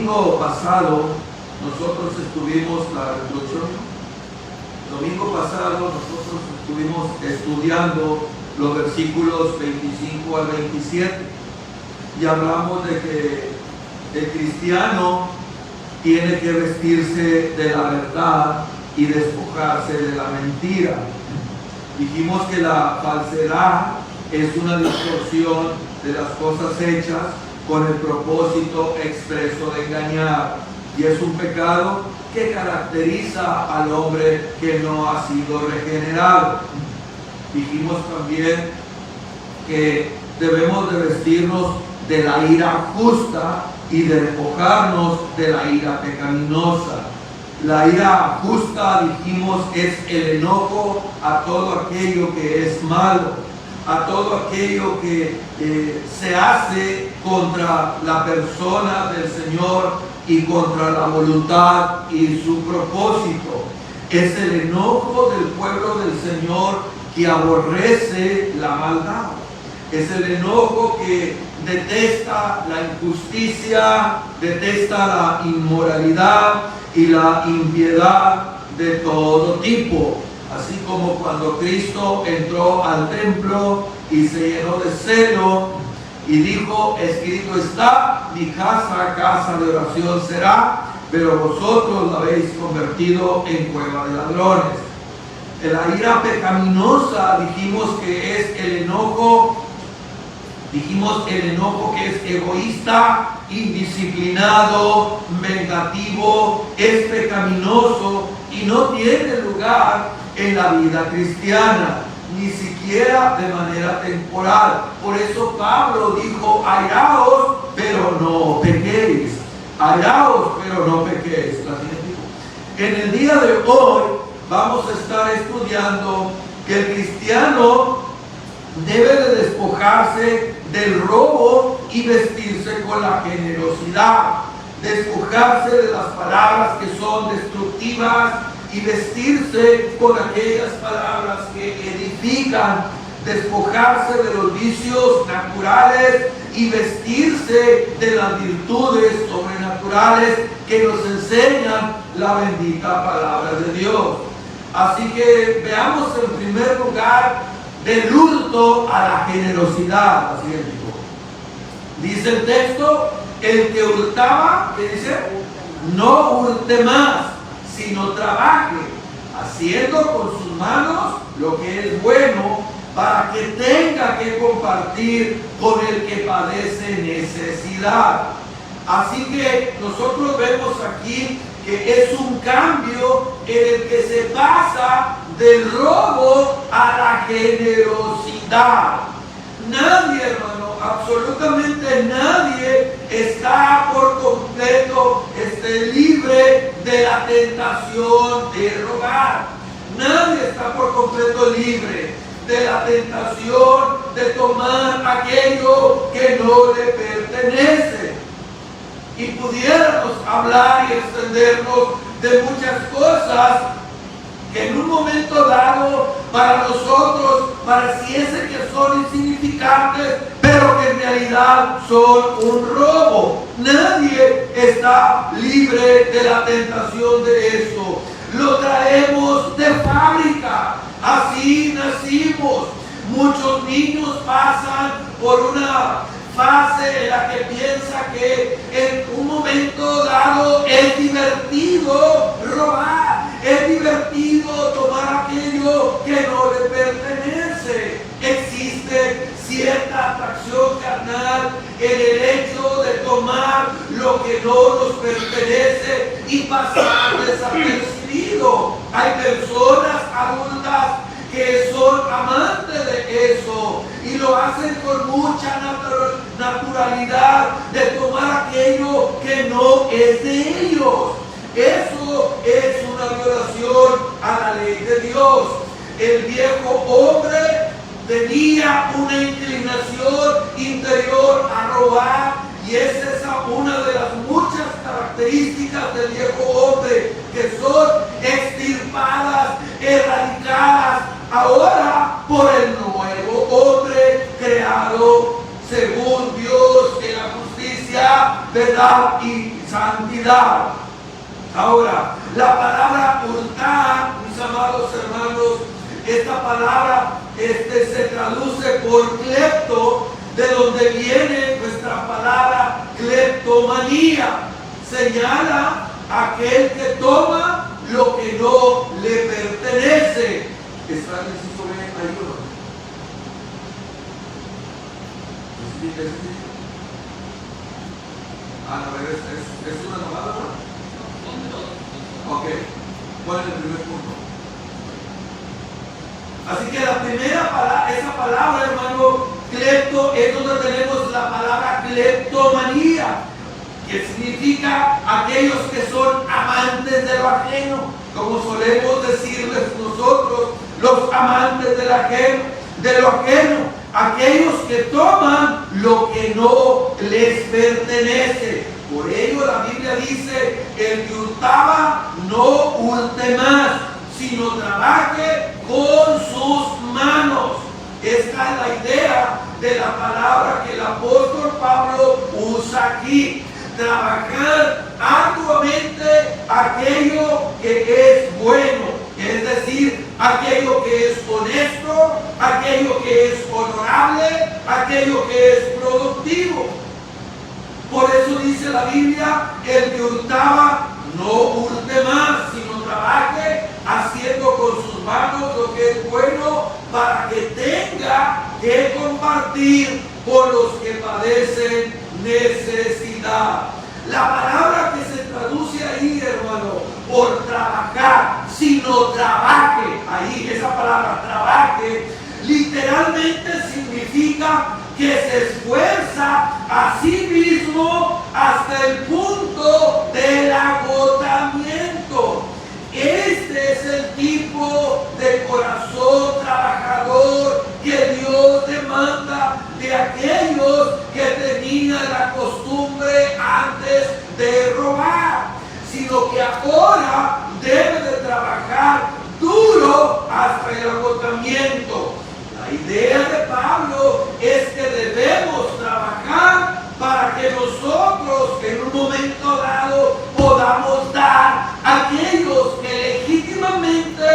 domingo pasado nosotros estuvimos la introducción. Domingo pasado nosotros estuvimos estudiando los versículos 25 al 27 y hablamos de que el cristiano tiene que vestirse de la verdad y despojarse de la mentira. Dijimos que la falsedad es una distorsión de las cosas hechas con el propósito expreso de engañar, y es un pecado que caracteriza al hombre que no ha sido regenerado. Dijimos también que debemos de vestirnos de la ira justa y de despojarnos de la ira pecaminosa. La ira justa, dijimos, es el enojo a todo aquello que es malo, a todo aquello que se hace contra la persona del Señor y contra la voluntad y su propósito. Es el enojo del pueblo del Señor que aborrece la maldad. Es el enojo que detesta la injusticia, detesta la inmoralidad y la impiedad de todo tipo. Así como cuando Cristo entró al templo y se llenó de celo y dijo: escrito está, mi casa, casa de oración será, pero vosotros la habéis convertido en cueva de ladrones. La ira pecaminosa, dijimos que es el enojo. Dijimos el enojo que es egoísta, indisciplinado, vengativo, es pecaminoso y no tiene lugar en la vida cristiana, ni siquiera de manera temporal. Por eso Pablo dijo: airaos, pero no pequéis. Airaos, pero no pequéis. En el día de hoy vamos a estar estudiando que el cristiano debe de despojarse del robo y vestirse con la generosidad, despojarse de las palabras que son destructivas y vestirse con aquellas palabras que edifican, despojarse de los vicios naturales y vestirse de las virtudes sobrenaturales que nos enseñan la bendita palabra de Dios. Así que veamos en primer lugar del hurto a la generosidad. Así es, dice el texto: el que hurtaba, ¿qué dice? No hurte más, sino trabaje, haciendo con sus manos lo que es bueno, para que tenga que compartir con el que padece necesidad. Así que nosotros vemos aquí que es un cambio en el que se pasa del robo a la generosidad. Nadie, hermano, absolutamente nadie está por completo libre de la tentación de robar. Nadie está por completo libre de la tentación de tomar aquello que no le pertenece. Y pudiéramos hablar y extendernos de muchas cosas que en un momento dado para nosotros pareciese que son insignificantes, pero que en realidad son un robo. Nadie está libre de la tentación de eso. Lo traemos de fábrica, así nacimos. Muchos niños pasan por una fase en la que piensa que en un momento dado es divertido robar, es divertido tomar aquello que no le pertenece. Existe cierta atracción carnal en el hecho de tomar lo que no nos pertenece y pasar desapercibido. Hay personas adultas que son amantes de eso y lo hacen con mucha naturalidad de tomar aquello que no es de ellos. Eso es una violación a la ley de Dios. El viejo hombre tenía una inclinación interior a robar, y es esa una de las muchas características del viejo hombre que son extirpadas, erradicadas ahora por el nuevo hombre creado según Dios en la justicia, verdad y santidad. cantidad. Ahora, la palabra hurtar, mis amados hermanos, esta palabra se traduce por clepto, de donde viene nuestra palabra cleptomanía. Señala a aquel que toma lo que no le pertenece. ¿Está el inciso B ahí o no? ¿Es una nomada, no? Ok, ¿cuál es el primer punto? Así que la primera palabra, esa palabra, hermano, clepto, es donde tenemos la palabra cleptomanía, que significa aquellos que son amantes de lo ajeno, como solemos decirles nosotros, los amantes de lo ajeno, aquellos que toman lo que no les pertenece. Por ello la Biblia dice, el que hurtaba no hurte más, sino trabaje con sus manos. Esta es la idea de la palabra que el apóstol Pablo usa aquí. Trabajar arduamente aquello que es bueno, es decir, aquello que es honesto, aquello que es honorable, aquello que es productivo. Por eso dice la Biblia, el que hurtaba no hurte más, sino trabaje haciendo con sus manos lo que es bueno, para que tenga que compartir con los que padecen necesidad. La palabra que se traduce ahí, hermano, por trabajar, sino trabaje, ahí esa palabra trabaje, literalmente significa que se esfuerza a sí mismo hasta el punto del agotamiento. Este es el tipo de corazón trabajador que Dios demanda de aquellos que tenían la costumbre antes de robar, sino que ahora debe de trabajar duro hasta el agotamiento. La idea de Pablo es que debemos trabajar para que nosotros en un momento dado podamos dar a aquellos que legítimamente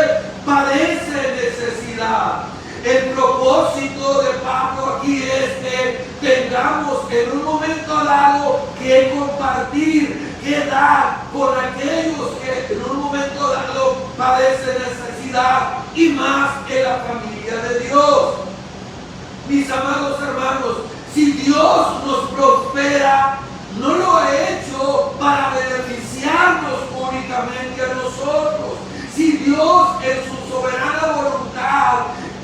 padecen necesidad. El propósito de Pablo aquí es que tengamos en un momento dado que compartir, que dar con aquellos que en un momento dado padecen necesidad, y más en la familia de Dios. Mis amados hermanos, si Dios nos prospera, no lo ha hecho para beneficiarnos únicamente a nosotros. Si Dios en su soberana voluntad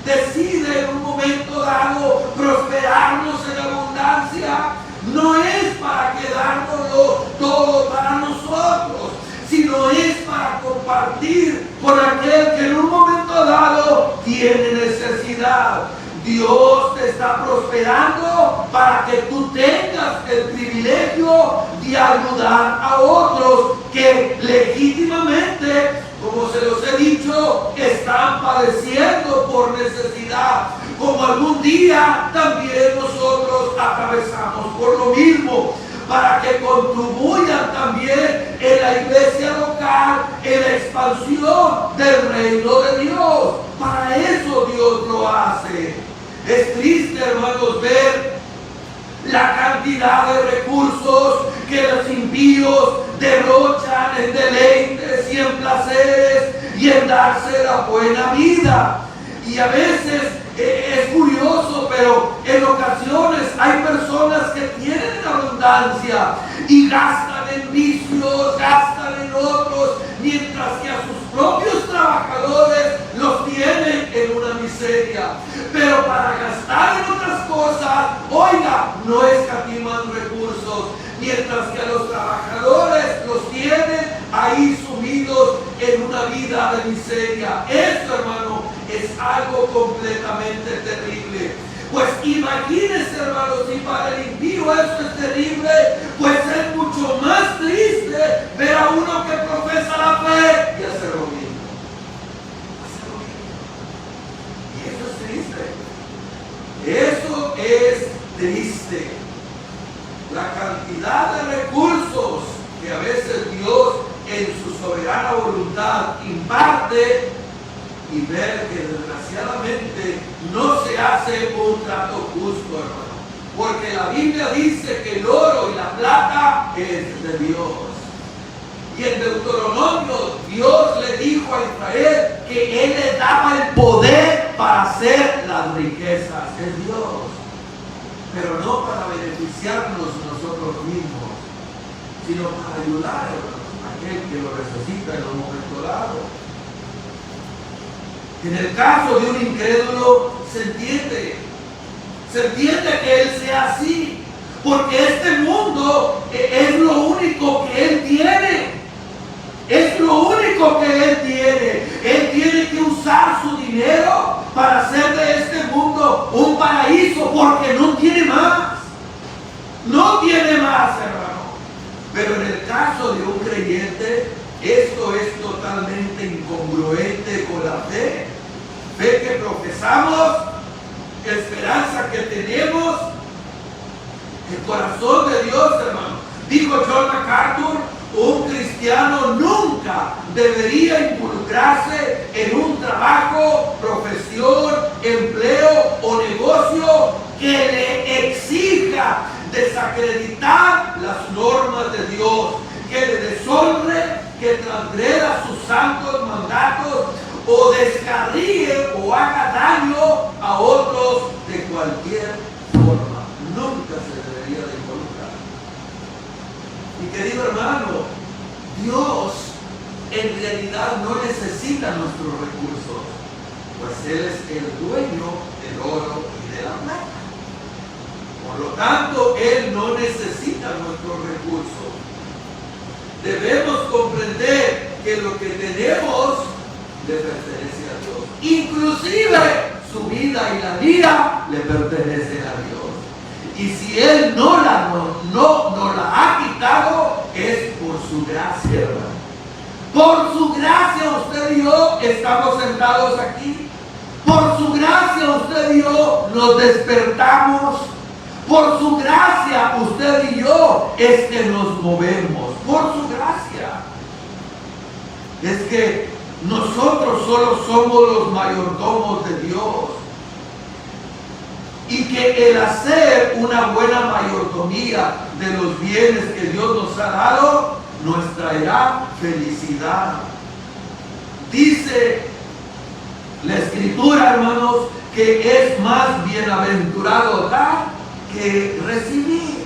decide en un momento dado prosperarnos en abundancia, no es para quedárnoslo todo para nosotros, sino es para compartir con aquel que en un momento dado tiene necesidad. Dios te está prosperando para que tú tengas el privilegio de ayudar a otros que legítimamente, como se los he dicho, están padeciendo por necesidad, como algún día también nosotros atravesamos por lo mismo, para que contribuyan también en la iglesia local, en la expansión del reino de Dios. Para eso Dios lo hace. Es triste, hermanos, ver la cantidad de recursos que los impíos derrochan en deleites y en placeres y en darse la buena vida. Y a veces es curioso, pero en ocasiones hay personas que tienen abundancia y gastan en vicios, gastan en otros, mientras que a sus propios trabajadores los tienen en una miseria. Pero para gastar en otras cosas, oiga, no escatiman recursos, mientras que a los trabajadores los tienen ahí sumidos en una vida de miseria. Esto, hermano, es algo completamente terrible. Pues imagínense, hermanos, si para el impío esto es terrible, pues es mucho más triste ver a uno que profesa la fe y hacer lo mismo. Y eso es triste. Eso es triste. La cantidad de recursos que a veces soberana voluntad imparte y ver que desgraciadamente no se hace un trato justo, hermano. Porque la Biblia dice que el oro y la plata es de Dios. Y en Deuteronomio Dios le dijo a Israel que Él le daba el poder para hacer las riquezas. Es Dios. Pero no para beneficiarnos nosotros mismos, sino para ayudar a aquel que lo necesita en un momento dado. En el caso de un incrédulo se entiende que él sea así, porque este mundo es lo único que él tiene. Es lo único que él tiene. Él tiene que usar su dinero para hacer de este mundo un paraíso, porque no tiene más. No tiene más, hermano. Pero en el caso de un creyente, esto es totalmente incongruente con la fe. Fe que profesamos, esperanza que tenemos, el corazón de Dios, hermano. Dijo John MacArthur, un cristiano nunca debería involucrarse en un trabajo, profesión, empleo o negocio que le exija desacreditar las normas de Dios, que le deshonre, que transgreda sus santos mandatos o descarríe o haga daño a otros de cualquier forma. Nunca se debería de involucrar. Mi querido hermano, Dios en realidad no necesita nuestros recursos, pues Él es el dueño del oro y de la plata. Por lo tanto, Él no necesita nuestros recursos. Debemos comprender que lo que tenemos le pertenece a Dios. Inclusive su vida y la mía le pertenecen a Dios. Y si Él no la ha quitado, es por su gracia, hermano. Por su gracia usted y yo estamos sentados aquí. Por su gracia usted y yo nos despertamos. Por su gracia usted y yo es que nos movemos. Por su gracia. Es que nosotros solo somos los mayordomos de Dios. Y que el hacer una buena mayordomía de los bienes que Dios nos ha dado nos traerá felicidad. Dice la Escritura, hermanos, que es más bienaventurado dar que recibir.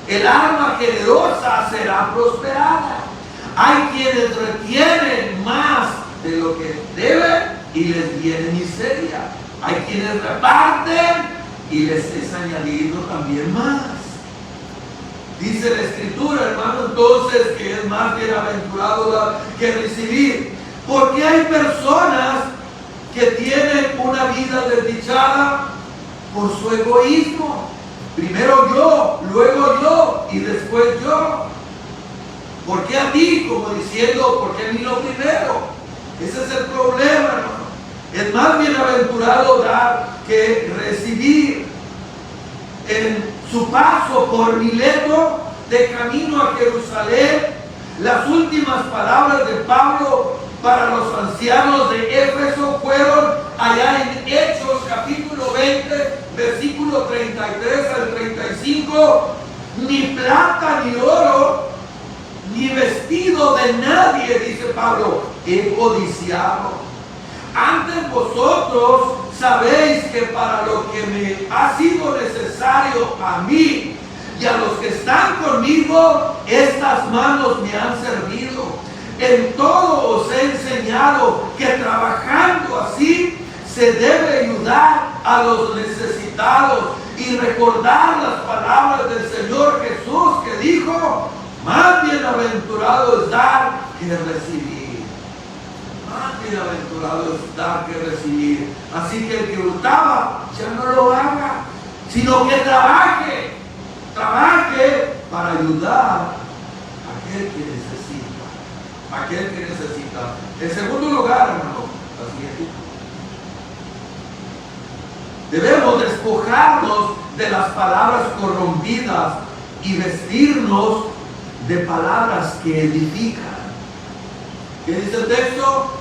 El alma generosa será prosperada. Hay quienes retienen más de lo que deben y les viene miseria. Hay quienes reparten y les es añadido también más. Dice la Escritura, hermano, entonces, que es más bienaventurado dar que recibir. Porque hay personas que tienen una vida desdichada por su egoísmo. Primero yo, luego yo y después yo. ¿Por qué a ti? Como diciendo, ¿por qué a mí lo primero? Ese es el problema, hermano. Es más bienaventurado dar que recibir. En su paso por Mileto, de camino a Jerusalén, las últimas palabras de Pablo para los ancianos de Éfeso fueron allá en Hechos capítulo 20, versículo 33 al 35. Ni plata ni oro, ni vestido de nadie, dice Pablo, he codiciado. Antes vosotros sabéis que para lo que me ha sido necesario a mí y a los que están conmigo, estas manos me han servido. En todo os he enseñado que trabajando así se debe ayudar a los necesitados y recordar las palabras del Señor Jesús, que dijo: más bienaventurado es dar que recibir. Más bienaventurado es dar que recibir. Así que el que hurtaba ya no lo haga, sino que trabaje para ayudar a aquel que necesita. Aquel que necesita. En segundo lugar, hermano, así es. Debemos despojarnos de las palabras corrompidas y vestirnos de palabras que edifican. ¿Qué dice el texto?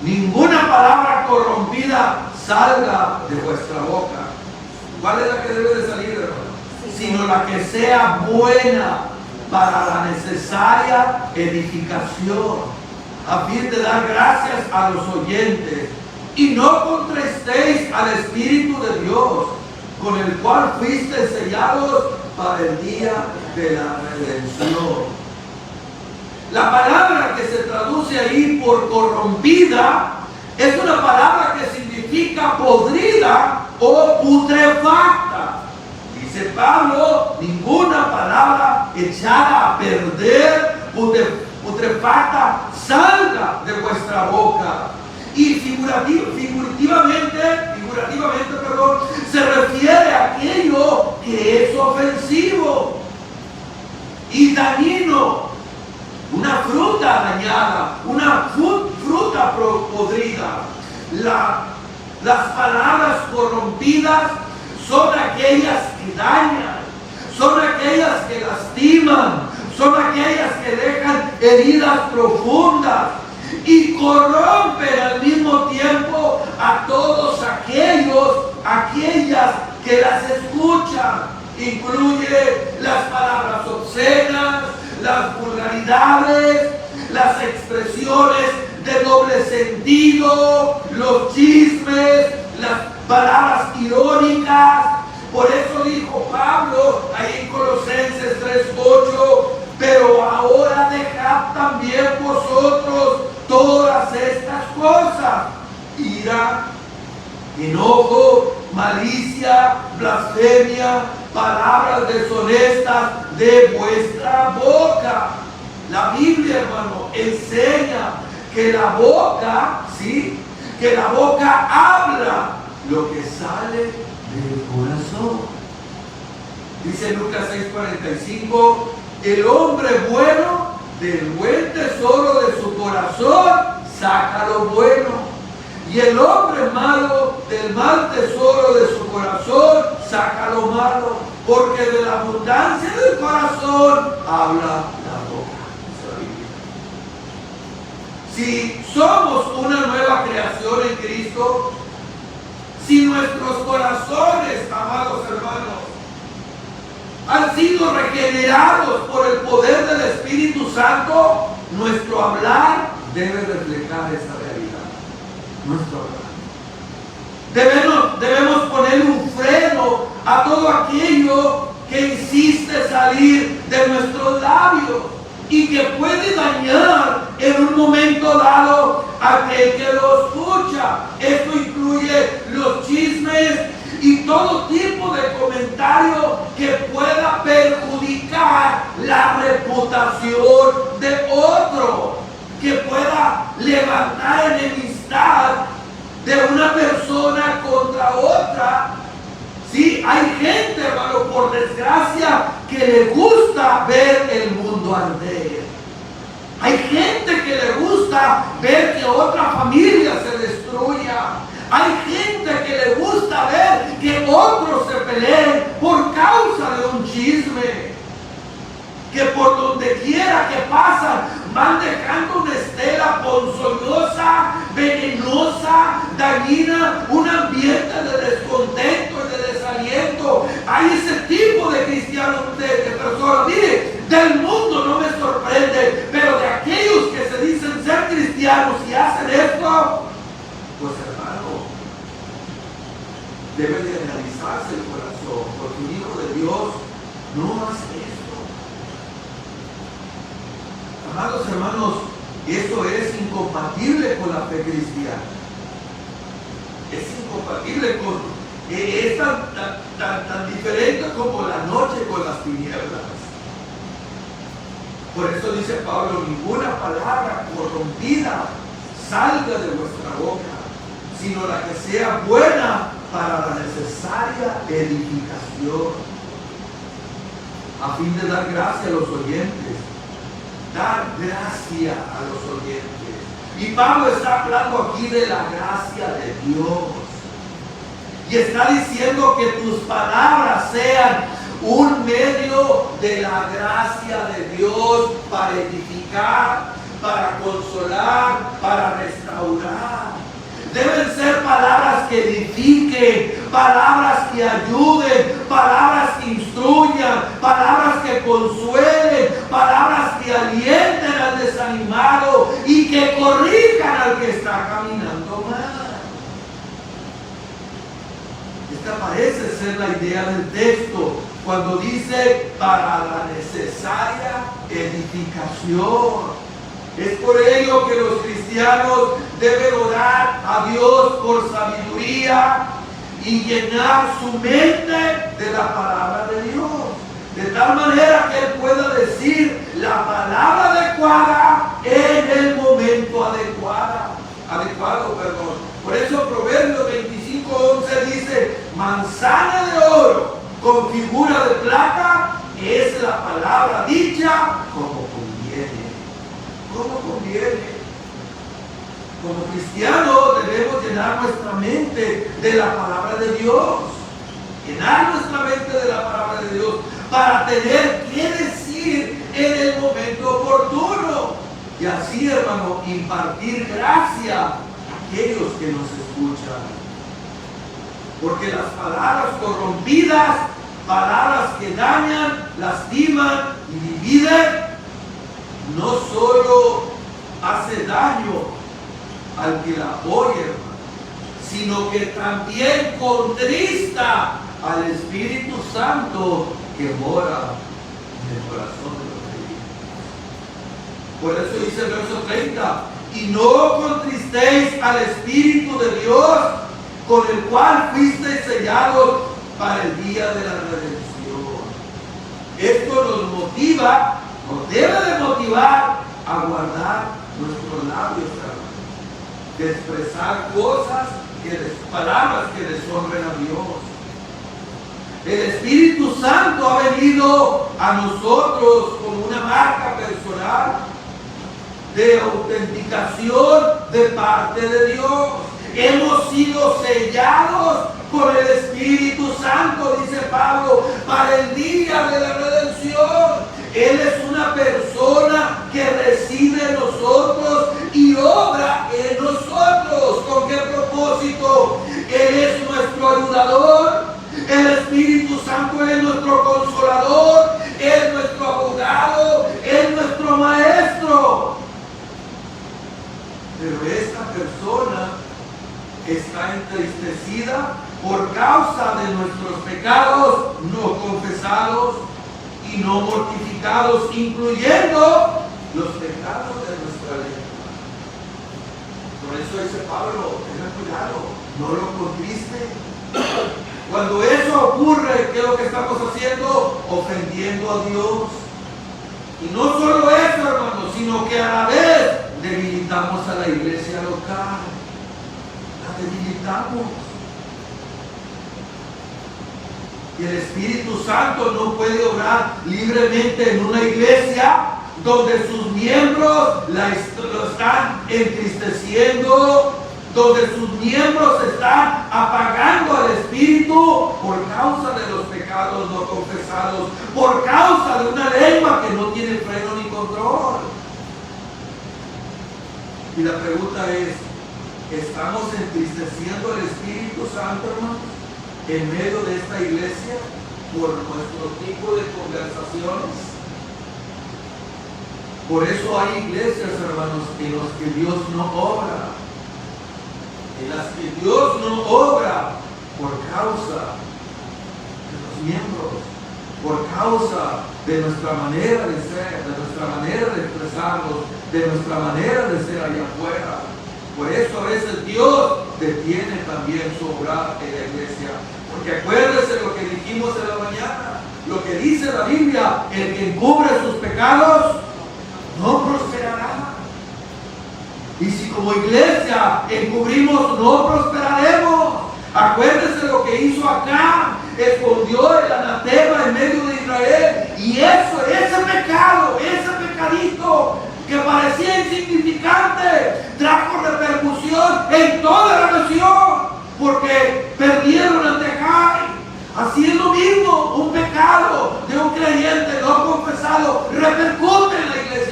Ninguna palabra corrompida salga de vuestra boca. ¿Cuál es la que debe de salir, hermano? Sino la que sea buena para la necesaria edificación, a fin de dar gracias a los oyentes. Y no contristéis al Espíritu de Dios, con el cual fuisteis sellados para el día de la redención. La palabra que se traduce ahí por corrompida es una palabra que significa podrida o putrefacta. Dice Pablo, ninguna palabra echada a perder, putrefacta, salga de vuestra boca. Y figurativamente, se refiere a aquello que es ofensivo y dañino. Una fruta dañada, una fruta podrida. Las palabras corrompidas son aquellas que dañan, son aquellas que lastiman, son aquellas que dejan heridas profundas y corrompen al mismo tiempo a todos aquellas que las escuchan. Incluye las palabras obscenas, las vulgaridades, las expresiones de doble sentido, los chismes, las palabras irónicas. Por eso dijo Pablo ahí en Colosenses 3:8, pero ahora dejad también vosotros todas estas cosas: ira, enojo, malicia, blasfemia, palabras deshonestas de vuestra boca. La Biblia, hermano, enseña que la boca, ¿sí? Que la boca habla lo que sale del corazón. Dice Lucas 6:45, el hombre bueno del buen tesoro de su corazón saca lo bueno, y el hombre malo del mal tesoro de su corazón saca lo malo, porque de la abundancia del corazón habla la boca. Si somos una nueva creación en Cristo, si nuestros corazones, amados hermanos, han sido regenerados por el poder del Espíritu Santo, nuestro hablar debe reflejar esa realidad. Nuestro hablar. Debemos poner un freno a todo aquello que insiste salir de nuestros labios y que puede dañar en un momento dado a aquel que lo escucha. Esto incluye los chismes y todo tipo de comentario que pueda perjudicar la reputación de otro, que pueda levantar enemistad de una persona contra otra. Sí, hay gente, hermano, por desgracia, que le gusta ver el mundo arder. Hay gente que le gusta ver que otra familia se destruya. Hay gente que le gusta ver que otros se peleen por causa de un chisme. Que por donde quiera que pasan van dejando una estela ponzoñosa, venenosa, dañina, un ambiente de descontento y de desaliento. Hay ese tipo de cristianos, de personas. Mire, del mundo no me sorprende, pero de aquellos que se dicen ser cristianos y hacen esto, pues hermano, debe de analizarse el corazón, porque un hijo de Dios no hace esto. Amados hermanos, eso es incompatible con la fe cristiana. Es incompatible con... es tan diferente como la noche con las tinieblas. Por eso dice Pablo, ninguna palabra corrompida salga de vuestra boca, sino la que sea buena para la necesaria edificación, a fin de dar gracia a los oyentes. Dar gracia a los oyentes. Y Pablo está hablando aquí de la gracia de Dios. Y está diciendo que tus palabras sean un medio de la gracia de Dios para edificar, para consolar, para restaurar. Deben ser palabras que edifiquen, palabras que ayuden, palabras que instruyan, palabras que consuelen, palabras que alienten al desanimado y que corrijan al que está caminando mal. Esta parece ser la idea del texto cuando dice para la necesaria edificación. Es por ello que los cristianos deben orar a Dios por sabiduría y llenar su mente de la palabra de Dios, de tal manera que Él pueda decir la palabra adecuada en el momento adecuado. Por eso Proverbios 25:11 dice: manzana de oro con figura de plata es la palabra dicha como conviene. ¿Cómo conviene? Como cristianos debemos llenar nuestra mente de la palabra de Dios. Llenar nuestra mente de la palabra de Dios para tener que decir en el momento oportuno. Y así, hermano, impartir gracia a aquellos que nos escuchan. Porque las palabras corrompidas, palabras que dañan, lastiman y dividen, no solo hace daño al que la oye, hermano, sino que también contrista al Espíritu Santo que mora en el corazón de los creyentes. Por eso dice el verso 30: y no contristéis al Espíritu de Dios, con el cual fuisteis sellados para el día de la redención. Esto nos motiva, nos debe de motivar a guardar nuestros labios, hermano, de expresar cosas, palabras que deshonren a Dios. El Espíritu Santo ha venido a nosotros como una marca personal de autenticación de parte de Dios. Hemos sido sellados por el Espíritu Santo, dice Pablo, para el día de la redención. Él es una persona que reside en nosotros y obra en nosotros. ¿Con qué propósito? Él es nuestro ayudador. El Espíritu Santo es nuestro consolador. Es nuestro abogado. Es nuestro maestro. Pero esta persona está entristecida por causa de nuestros pecados no confesados y no mortificados, incluyendo los pecados de nuestra lengua. Por eso dice Pablo: tengan cuidado, no lo contriste. Cuando eso ocurre, ¿qué es lo que estamos haciendo? Ofendiendo a Dios. Y no solo eso, hermanos, sino que a la vez debilitamos a la iglesia local. La debilitamos. Y el Espíritu Santo no puede obrar libremente en una iglesia donde sus miembros lo están entristeciendo, donde sus miembros están apagando al Espíritu por causa de los pecados no confesados, por causa de una lengua que no tiene freno ni control. Y la pregunta es: ¿estamos entristeciendo al Espíritu Santo, hermanos, en medio de esta iglesia por nuestro tipo de conversaciones? Por eso hay iglesias, hermanos, en las que Dios no obra, en las que Dios no obra por causa de los miembros, por causa de nuestra manera de ser, de nuestra manera de expresarnos, de nuestra manera de ser allá afuera. Por eso a veces Dios detiene también su obrar en la iglesia. Porque acuérdese lo que dijimos en la mañana, lo que dice la Biblia: el que encubre sus pecados no prosperará. Y si como iglesia encubrimos, no prosperaremos. Acuérdese lo que hizo Acán: escondió el anatema en medio de Israel. Y eso, ese pecado, ese pecadito que parecía insignificante, trajo repercusión en toda la nación, porque perdieron ante Acán. Así es lo mismo, un pecado de un creyente no confesado repercute en la iglesia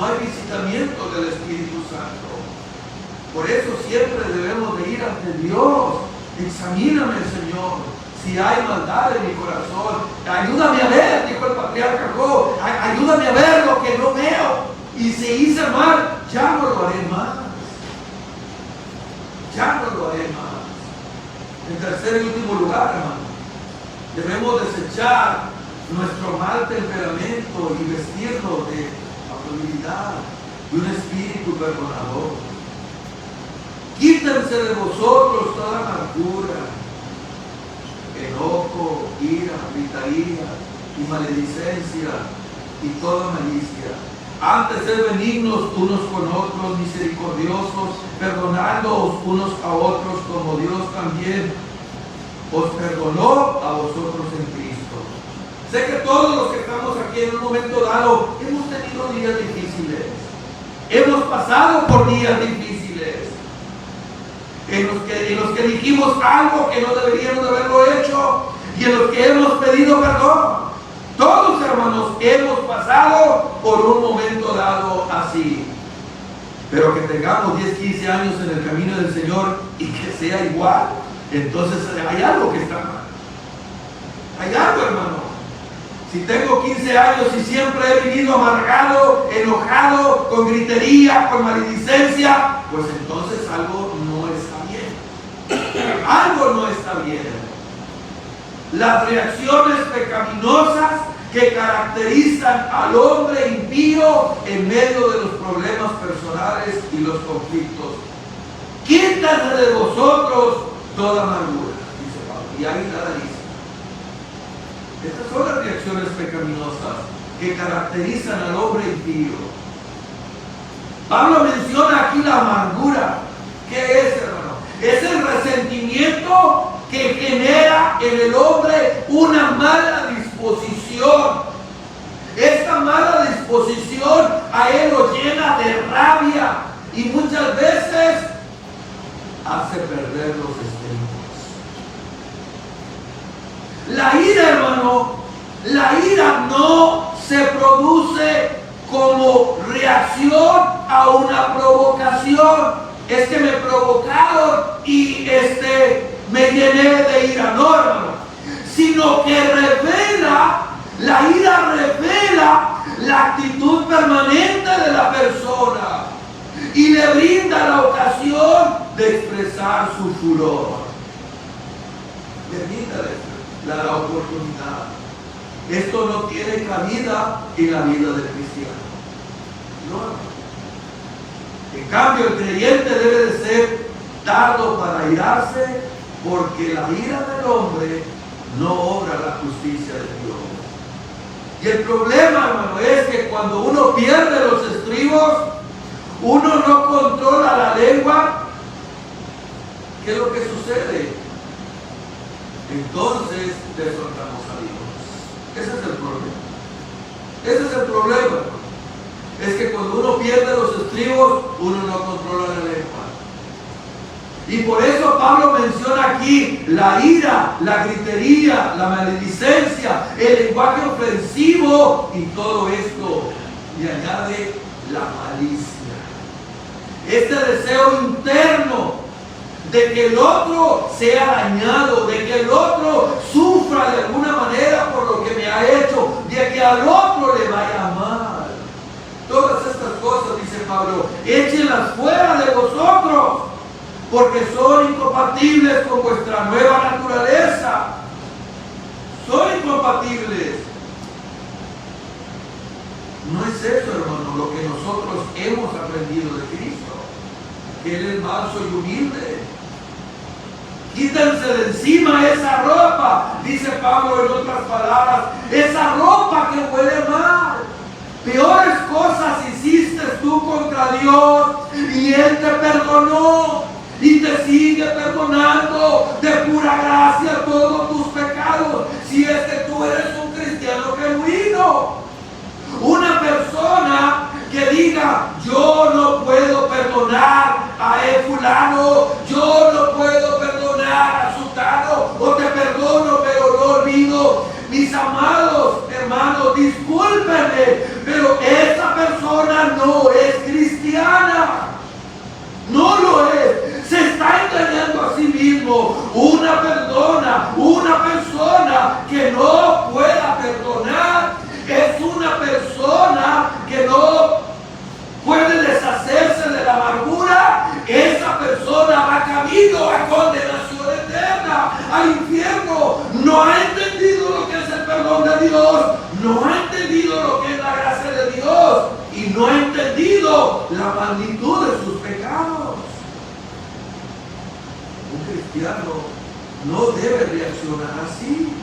no hay visitamiento del Espíritu Santo. Por eso siempre debemos de ir ante Dios. Examíname, Señor, si hay maldad en mi corazón. Ayúdame a ver, dijo el patriarca Job. Ayúdame a ver lo que no veo. Y si hice mal, ya no lo haré más. Ya no lo haré más. En tercer y último lugar, hermano, debemos desechar nuestro mal temperamento y vestirnos de amabilidad y un espíritu perdonador. Quítense de vosotros toda amargura, enojo, ira, gritería y maledicencia y toda malicia. Antes sed benignos unos con otros, misericordiosos, perdonándoos unos a otros como Dios también os perdonó a vosotros en Cristo. Sé que todos los que estamos aquí en un momento dado hemos tenido días difíciles. Hemos pasado por días difíciles. En los que dijimos algo que no deberíamos de haberlo hecho y en los que hemos pedido perdón. Todos, hermanos, hemos pasado por un momento dado así. Pero que tengamos 10, 15 años en el camino del Señor y que sea igual, entonces hay algo que está mal. Hay algo, hermano. Si tengo 15 años y siempre he vivido amargado, enojado, con gritería, con maledicencia, pues entonces algo no está bien. Algo no está bien. Las reacciones pecaminosas que caracterizan al hombre impío en medio de los problemas personales y los conflictos. Quítate de vosotros toda amargura, dice Pablo. Y ahí nada dice. Estas son las reacciones pecaminosas que caracterizan al hombre impío. Pablo menciona aquí la amargura. ¿Qué es, hermano? Es el resentimiento que genera en el hombre una mala disposición. Esta mala disposición a él lo llena de rabia y muchas veces hace perder los estribos. La ira, hermano, la ira no se produce como reacción a una provocación. Es que me provocaron y me llené de ira, no, hermano, sino que la ira revela la actitud permanente de la persona y le brinda la ocasión de expresar su furor. Le brinda la oportunidad. Esto no tiene cabida en la vida del cristiano. No. En cambio, el creyente debe de ser tardo para irarse, porque la ira del hombre no obra la justicia de Dios. Y el problema, hermano, es que cuando uno pierde los estribos, uno no controla la lengua. ¿Qué es lo que sucede? Entonces deshonramos a Dios. Ese es el problema. Ese es el problema. Es que cuando uno pierde los estribos, uno no controla la lengua. Y por eso Pablo menciona aquí la ira, la gritería, la maledicencia, el lenguaje ofensivo, y todo esto le añade la malicia. Este deseo interno de que el otro sea dañado, de que el otro sufra de alguna manera por lo que me ha hecho, de que al otro le vaya mal. Todas estas cosas, dice Pablo, échenlas fuera de vosotros, porque son incompatibles con vuestra nueva naturaleza. Son incompatibles. No es eso, hermano, lo que nosotros hemos aprendido de Cristo, que Él es manso y humilde. Quítense de encima esa ropa, dice Pablo en otras palabras, esa ropa que huele mal. Peores cosas hiciste tú contra Dios y Él te perdonó y te sigue perdonando de pura gracia todos tus pecados, si es que tú eres un cristiano genuino. Una persona que diga, yo no puedo perdonar a fulano, yo no puedo perdonar a sutano, o te perdono pero no olvido. Mis amados hermanos, discúlpenme, pero esa persona no viendo la magnitud de sus pecados. Un cristiano no debe reaccionar así,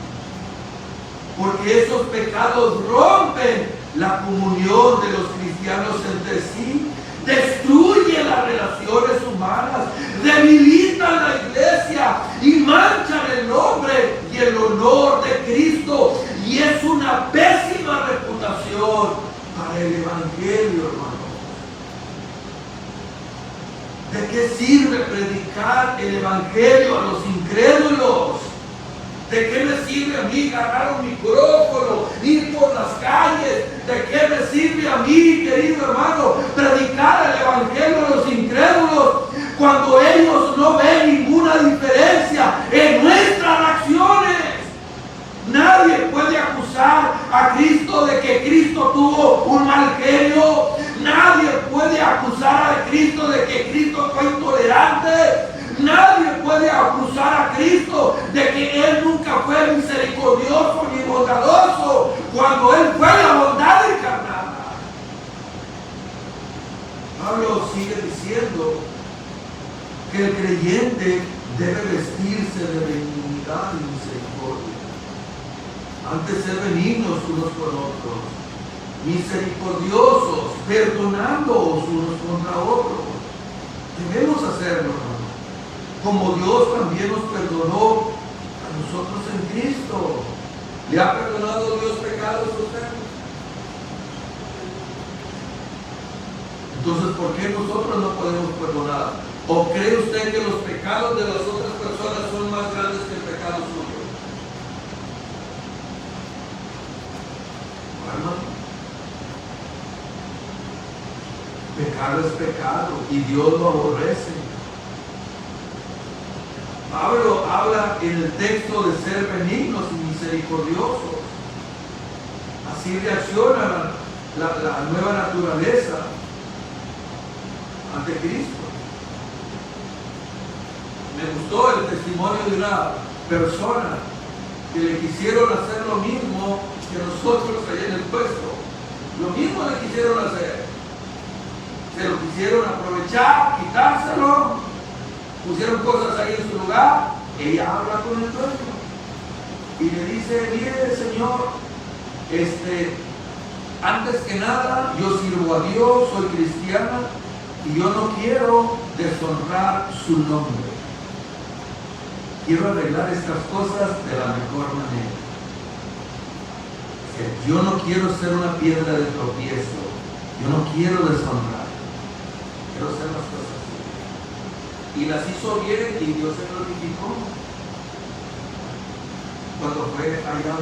porque esos pecados rompen la comunión de los cristianos entre sí, destruyen las relaciones humanas, debilitan la iglesia y manchan el nombre y el honor de Cristo, y es una pésima reputación para el evangelio, hermano. ¿De qué sirve predicar el evangelio a los incrédulos? ¿De qué me sirve a mí agarrar un micrófono, ir por las calles? ¿De qué me sirve a mí, querido hermano, predicar el evangelio a los incrédulos cuando ellos no ven ninguna diferencia en nuestras acciones? Nadie puede acusar a Cristo de que Cristo tuvo un mal genio. Nadie puede acusar a Cristo de que Cristo fue intolerante. Nadie puede acusar a Cristo de que Él nunca fue misericordioso ni bondadoso cuando Él fue la bondad encarnada. Pablo sigue diciendo que el creyente debe vestirse de benignidad y misericordia. Antes ser benignos unos con otros, misericordiosos, perdonándoos unos contra otros. Debemos hacerlo, hermano, como Dios también nos perdonó a nosotros en Cristo. ¿Le ha perdonado Dios pecados a usted? Entonces, ¿por qué nosotros no podemos perdonar? ¿O cree usted que los pecados de las otras personas son más grandes que el pecado suyo? Hermano, pecado es pecado y Dios lo aborrece. Pablo habla en el texto de ser benignos y misericordiosos. Así reacciona la nueva naturaleza ante Cristo. Me gustó el testimonio de una persona que le quisieron hacer lo mismo que nosotros allá en el puesto. Lo mismo le quisieron hacer. Se lo quisieron aprovechar, quitárselo. Pusieron cosas ahí en su lugar. Ella habla con el dueño y le dice: mire, señor, antes que nada yo sirvo a Dios, soy cristiana y yo no quiero deshonrar su nombre. Quiero arreglar estas cosas de la mejor manera. Yo no quiero ser una piedra de tropiezo. Yo no quiero deshonrar. Quiero hacer las cosas así. Y las hizo bien y Dios se glorificó cuando fue allá.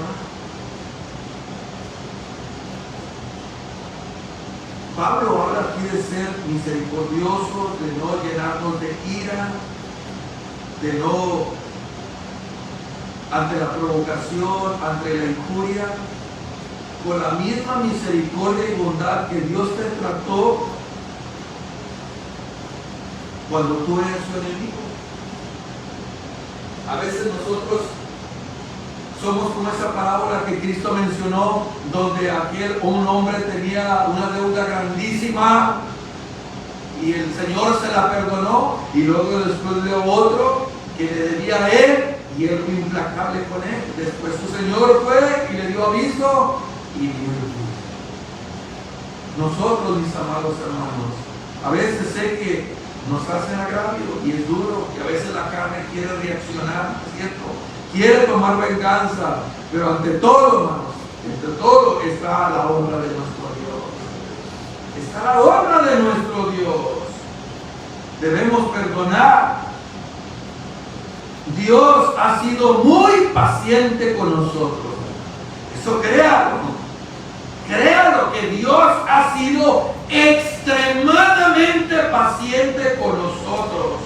Pablo habla aquí de ser misericordiosos, de no llenarnos de ira, de no, ante la provocación, ante la injuria, con la misma misericordia y bondad que Dios te trató cuando tú eres su enemigo. A veces nosotros somos como esa parábola que Cristo mencionó, donde un hombre tenía una deuda grandísima y el Señor se la perdonó, y luego después de otro que le debía a él y él fue implacable con él. Después su Señor fue y le dio aviso y dio el juicio. Nosotros, mis amados hermanos, a veces sé que nos hacen agravio y es duro, y a veces la carne quiere reaccionar, ¿cierto? Quiere tomar venganza, pero ante todo, hermanos, ante todo está la honra de nuestro Dios. Está la honra de nuestro Dios. Debemos perdonar. Dios ha sido muy paciente con nosotros. Eso créalo. Créalo que Dios ha sido extremadamente paciente con nosotros.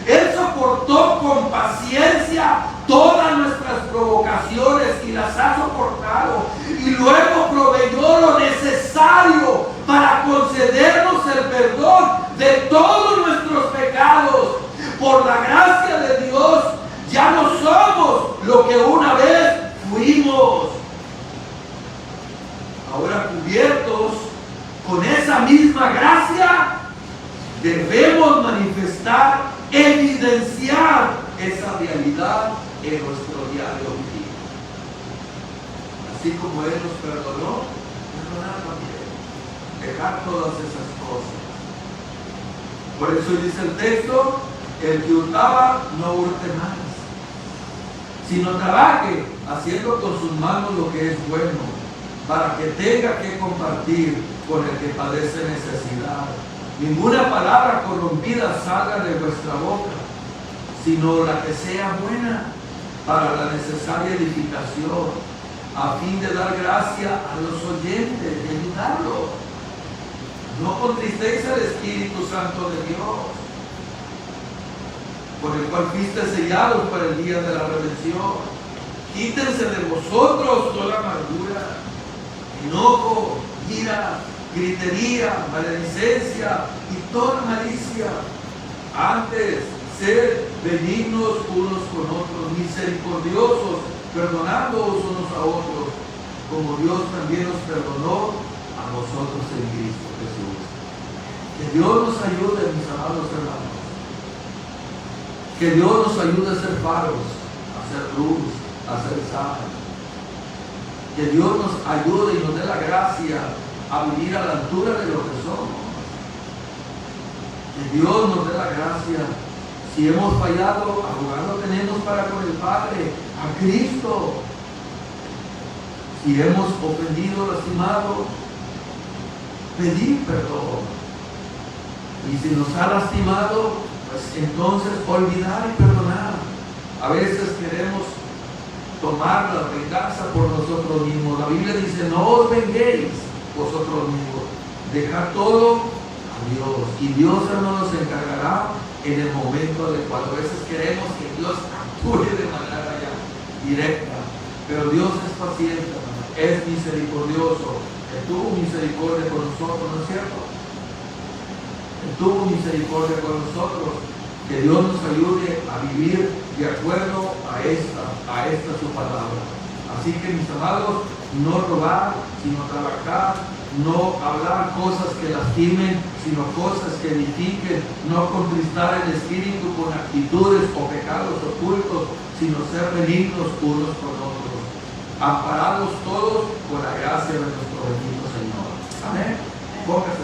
Él soportó con paciencia todas nuestras provocaciones y las ha soportado. Y luego proveyó lo necesario para concedernos el perdón de todos nuestros pecados. Por la gracia de Dios, ya no somos lo que una vez fuimos. Ahora cubiertos con misma gracia, debemos manifestar, evidenciar esa realidad en nuestro diario vivir. Así como Él nos perdonó, perdonar también. Dejar todas esas cosas. Por eso dice el texto, el que hurtaba, no hurte más, sino trabaje haciendo con sus manos lo que es bueno, para que tenga que compartir con el que padece necesidad. Ninguna palabra corrompida salga de vuestra boca, sino la que sea buena para la necesaria edificación, a fin de dar gracia a los oyentes, de ayudarlos. No contristéis al Espíritu Santo de Dios, por el cual fuiste sellados para el día de la redención. Quítense de vosotros toda amargura, enojo, ira, gritería, maledicencia y toda malicia. Antes, sed benignos unos con otros, misericordiosos, perdonándoos unos a otros, como Dios también nos perdonó a nosotros en Cristo Jesús. Que Dios nos ayude, mis amados hermanos. Que Dios nos ayude a ser faros, a ser luz, a ser sal. Que Dios nos ayude y nos dé la gracia a vivir a la altura de lo que somos. Que Dios nos dé la gracia. Si hemos fallado, abogado tenemos para con el Padre, a Cristo. Si hemos ofendido, lastimado, pedir perdón. Y si nos ha lastimado, pues entonces olvidar y perdonar. A veces queremos tomar la venganza por nosotros mismos. La Biblia dice, no os venguéis vosotros mismos. Dejar todo a Dios. Y Dios, hermanos, se encargará en el momento adecuado. A veces queremos que Dios actúe de manera ya directa. Pero Dios es paciente, hermano, es misericordioso. Que tuvo misericordia con nosotros, ¿no es cierto? Que tuvo misericordia con nosotros. Que Dios nos ayude a vivir de acuerdo a esta su palabra. Así que, mis amados, no robar, sino trabajar, no hablar cosas que lastimen, sino cosas que edifiquen, no contristar el espíritu con actitudes o pecados ocultos, sino ser benignos unos con otros, amparados todos por la gracia de nuestro bendito Señor. Amén. Póngase